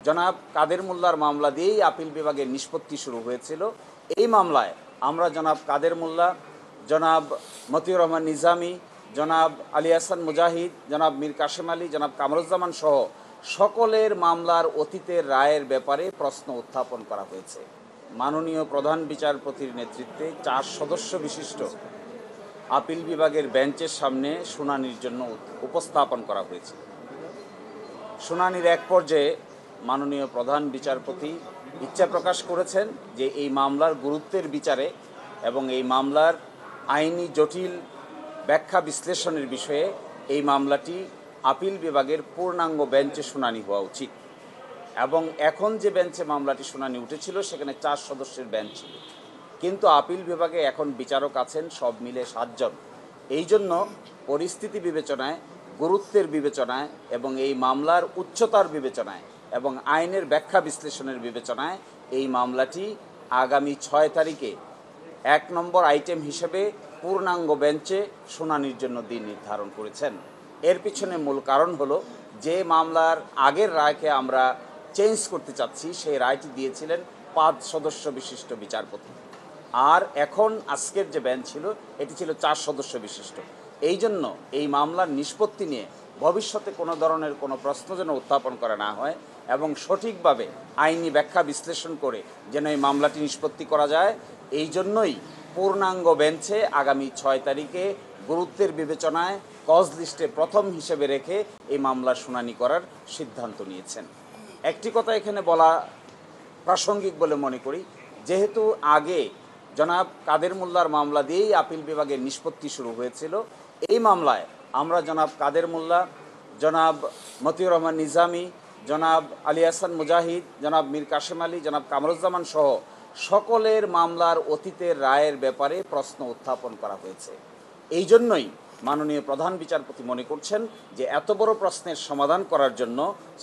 জনাব কাদের মোল্লার মামলা দিয়েই আপিল বিভাগের নিষ্পত্তি শুরু হয়েছিল। এই মামলায় আমরা জনাব কাদের মোল্লা, জনাব মতিউর রহমান নিজামী, জনাব আলী হাসান মুজাহিদ, জনাব মীর কাশেম আলী, জনাব কামরুজ্জামান সহ সকলের মামলার অতীতের রায়ের ব্যাপারে প্রশ্ন উত্থাপন করা হয়েছে। মাননীয় প্রধান বিচারপতির নেতৃত্বে 4 সদস্য বিশিষ্ট আপিল বিভাগের বেঞ্চের সামনে শুনানির জন্য উপস্থাপন করা হয়েছে। শুনানির এক পর্যায়ে মাননীয় প্রধান বিচারপতি ইচ্ছা প্রকাশ করেছেন যে এই মামলার গুরুত্বের বিচারে এবং এই মামলার আইনি জটিল ব্যাখ্যা বিশ্লেষণের বিষয়ে এই মামলাটি আপিল বিভাগের পূর্ণাঙ্গ বেঞ্চে শুনানি হওয়া উচিত। এবং এখন যে বেঞ্চে মামলাটি শুনানি উঠেছিল সেখানে 4 সদস্যের বেঞ্চ ছিল, কিন্তু আপিল বিভাগে এখন বিচারক আছেন সব মিলে 7 জন। এই জন্য পরিস্থিতি বিবেচনায়, গুরুত্বের বিবেচনায় এবং এই মামলার উচ্চতার বিবেচনায় এবং আইনের ব্যাখ্যা বিশ্লেষণের বিবেচনায় এই মামলাটি আগামী 6 তারিখে 1 নম্বর আইটেম হিসেবে পূর্ণাঙ্গ বেঞ্চে শুনানির জন্য দিন নির্ধারণ করেছেন। এর পিছনে মূল কারণ হলো যে মামলার আগের রায়কে আমরা চেঞ্জ করতে চাচ্ছি সেই রায়টি দিয়েছিলেন 5 সদস্য বিশিষ্ট বিচারপতি, আর এখন আজকের যে বেঞ্চ ছিল এটি ছিল 4 সদস্য বিশিষ্ট। এই জন্য এই মামলার নিষ্পত্তি নিয়ে ভবিষ্যতে কোনো ধরনের কোনো প্রশ্ন যেন উত্থাপন করা না হয় এবং সঠিকভাবে আইনি ব্যাখ্যা বিশ্লেষণ করে যেন এই মামলাটি নিষ্পত্তি করা যায়, এই জন্যই পূর্ণাঙ্গ বেঞ্চে আগামী 6 তারিখে গুরুত্বের বিবেচনায় কজ লিস্টে প্রথম হিসেবে রেখে এই মামলার শুনানি করার সিদ্ধান্ত নিয়েছেন। একটি কথা এখানে বলা প্রাসঙ্গিক বলে মনে করি, যেহেতু আগে জনাব কাদের মোল্লার মামলা দিয়েই আপিল বিভাগের নিষ্পত্তি শুরু হয়েছিল, এই মামলায় আমরা জনাব কাদের মোল্লা, জনাব মতিউর রহমান নিজামী, জনাব আলী হাসান মুজাহিদ, জনাব মীর কাশেম আলী, জনাব কামরুজ্জামান সহ সকলের মামলার অতীতের রায়ের ব্যাপারে প্রশ্ন উত্থাপন করা হয়েছে। এই জন্যই মাননীয় প্রধান বিচারপতি মনে করছেন যে এত বড় প্রশ্নের সমাধান করার জন্য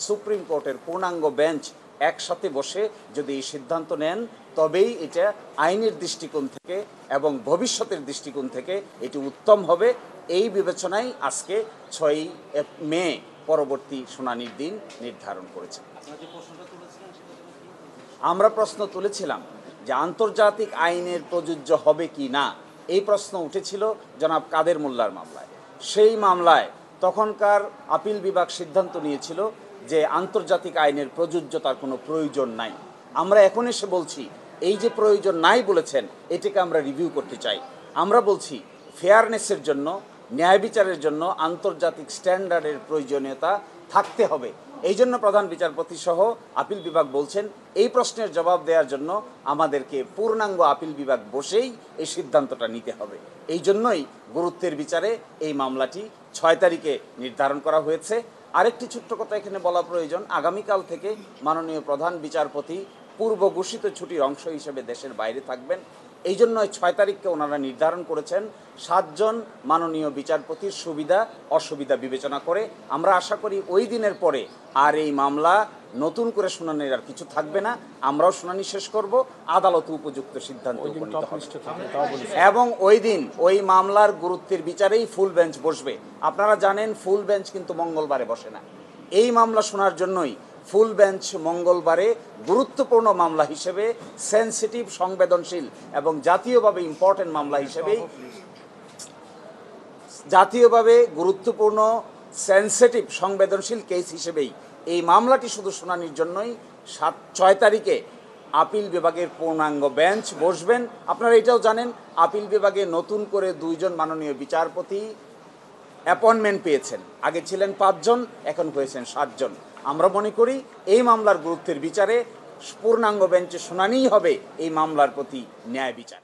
সুপ্রিম কোর্টের পূর্ণাঙ্গ বেঞ্চ একসাথে বসে যদি এই সিদ্ধান্ত নেন তবেই এটা আইনের দৃষ্টিকোণ থেকে এবং ভবিষ্যতের দৃষ্টিকোণ থেকে এটি উত্তম হবে। এই বিবেচনায় আজকে 6 মে পরবর্তী শুনানির দিন নির্ধারণ করেছে। আমরা প্রশ্ন তুলেছিলাম যে আন্তর্জাতিক আইনের প্রযোজ্য হবে কি না, এই প্রশ্ন উঠেছিল জনাব কাদের মোল্লার মামলায়। সেই মামলায় তখনকার আপিল বিভাগ সিদ্ধান্ত নিয়েছিল যে আন্তর্জাতিক আইনের প্রযোজ্যতার কোনো প্রয়োজন নাই। আমরা এখন এসে বলছি এই যে প্রয়োজন নাই বলেছেন এটাকে আমরা রিভিউ করতে চাই। আমরা বলছি ফেয়ারনেসের জন্য, ন্যায় বিচারের জন্য আন্তর্জাতিক স্ট্যান্ডার্ডের প্রয়োজনীয়তা থাকতে হবে। এই জন্য প্রধান বিচারপতি সহ আপিল বিভাগ বলছেন এই প্রশ্নের জবাব দেওয়ার জন্য আমাদেরকে পূর্ণাঙ্গ আপিল বিভাগ বসেই এই সিদ্ধান্তটা নিতে হবে। এই জন্যই গুরুত্বের বিচারে এই মামলাটি 6 তারিখে নির্ধারণ করা হয়েছে। আরেকটি ছোট্ট কথা এখানে বলা প্রয়োজন, আগামীকাল থেকে মাননীয় প্রধান বিচারপতি পূর্ব ঘোষিত ছুটির অংশ হিসেবে দেশের বাইরে থাকবেন। এই জন্য 6 তারিখকে ওনারা নির্ধারণ করেছেন 7 জন মাননীয় বিচারপতির সুবিধা অসুবিধা বিবেচনা করে। আমরা আশা করি ওই দিনের পরে আর এই মামলা নতুন করে শুনানির আর কিছু থাকবে না, আমরাও শুনানি শেষ করব, আদালত উপযুক্ত সিদ্ধান্ত উপনীত হবে এবং ওই দিন ওই মামলার গুরুত্বের বিচারেই ফুল বেঞ্চ বসবে। আপনারা জানেন ফুল বেঞ্চ কিন্তু মঙ্গলবারে বসে না। এই মামলা শোনার জন্যই ফুল বেঞ্চ মঙ্গলবারে গুরুত্বপূর্ণ মামলা হিসেবে, সেন্সিটিভ সংবেদনশীল এবং জাতীয়ভাবে ইম্পর্টেন্ট মামলা হিসেবেই, জাতীয়ভাবে গুরুত্বপূর্ণ সেন্সিটিভ সংবেদনশীল কেস হিসেবেই এই মামলাটি শুধু শুনানির জন্যই 6 তারিখে আপিল বিভাগের পূর্ণাঙ্গ বেঞ্চ বসবেন। আপনারা এটাও জানেন আপিল বিভাগে নতুন করে 2 জন মাননীয় বিচারপতি অ্যাপয়েন্টমেন্ট পেয়েছেন। আগে ছিলেন 5 জন, এখন হয়েছেন 7 জন। আমরা মনে করি এই মামলার গুরুত্বের বিচারে পূর্ণাঙ্গ বেঞ্চে শুনানিই হবে এই মামলার প্রতি ন্যায় বিচার।